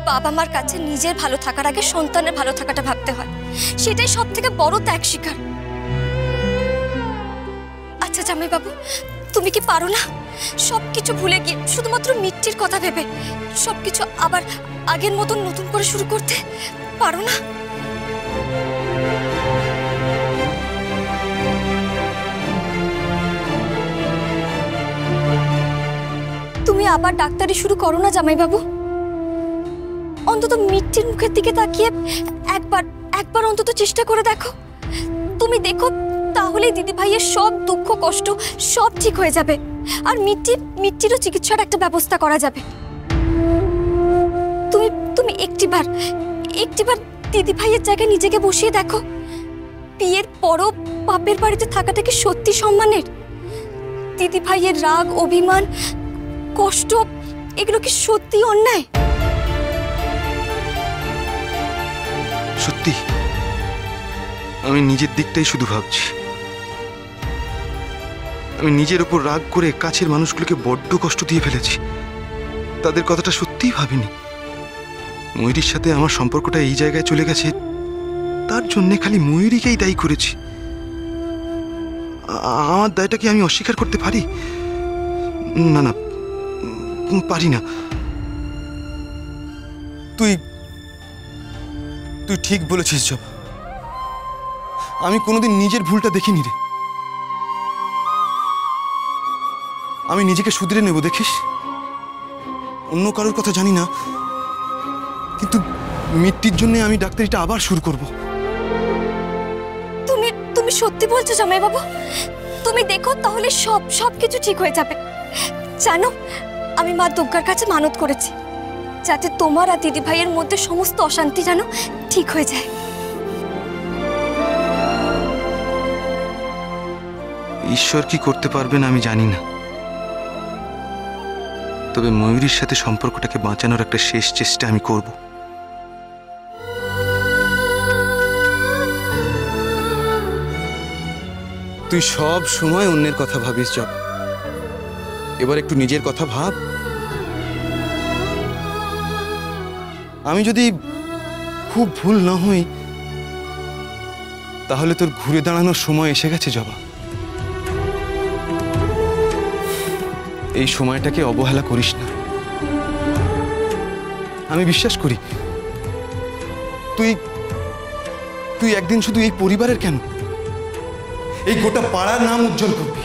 বাবা মার কাছে নিজের ভালো থাকার আগে সন্তানের ভালো থাকাটা ভাবতে হয়, সেটাই সব থেকে বড় ত্যাগ স্বীকার। আচ্ছা জামাই বাবু, তুমি কি পারো না সবকিছু ভুলে গিয়ে শুধুমাত্র মিট্টির কথা ভেবে সবকিছু আবার আগের মতন নতুন করে শুরু করতে পারো না? তুমি আবার ডাক্তারি শুরু করো না জামাই বাবু। অন্তত মিট্টির মুখের দিকে তাকিয়ে একবার অন্তত চেষ্টা করে দেখো। তুমি দেখো, তাহলেই দিদি ভাইয়ের সব দুঃখ কষ্ট সব ঠিক হয়ে যাবে, আর মিট্টিরও চিকিৎসার একটা ব্যবস্থা করা যাবে। তুমি একটিবার দিদি ভাইয়ের জায়গায় নিজেকে বসিয়ে দেখো। বিয়ের পরও বাপের বাড়িতে থাকাটা কি সত্যি সম্মানের? দিদি ভাইয়ের রাগ, অভিমান, কষ্ট, এগুলো কি সত্যি অন্যায়? সত্যি আমি নিজের দিকটাই শুধু ভাবছি। আমি নিজের উপর রাগ করে কাছের মানুষগুলোকে বড্ড কষ্ট দিয়ে ফেলেছি। তাদের কথাটা সত্যিই ভাবিনি। ময়ূরীর সাথে আমার সম্পর্কটা এই জায়গায় চলে গেছে, তার জন্যে খালি ময়ূরীকেই দায়ী করেছি। আমার দায়টা কি আমি অস্বীকার করতে পারি? না না, পারি না। তুই ঠিক বলেছিস জবা। আমি কোনোদিন নিজের ভুলটা দেখিনি রে। আমি নিজেকে শুধরে নেব, দেখিস। অন্য কারোর কথা জানি না, কিন্তু মিট্টির জন্য আমি ডাক্তারিটা আবার শুরু করব। তুমি সত্যি বলছো জামাই বাবু? তুমি দেখো, তাহলে সবকিছু ঠিক হয়ে যাবে। জানো, আমি মা দুর্গার কাছে মানত করেছি যাতে তোমার আর দিদি ভাইয়ের মধ্যে সমস্ত অশান্তি যেন ঠিক হয়ে যায়। ঈশ্বর কি করতে পারবেন আমি জানি না, তবে ময়ূরীর সাথে সম্পর্কটাকে বাঁচানোর একটা শেষ চেষ্টা আমি করব। তুই সব সময় অন্যের কথা ভাবিস জব, এবার একটু নিজের কথা ভাব। আমি যদি খুব ভুল না হই তাহলে তোর ঘুরে দাঁড়ানোর সময় এসে গেছে জবা। এই সময়টাকে অবহেলা করিস না। আমি বিশ্বাস করি তুই একদিন শুধু এই পরিবারের কেন, এই গোটা পাড়ার নাম উজ্জ্বল করবি।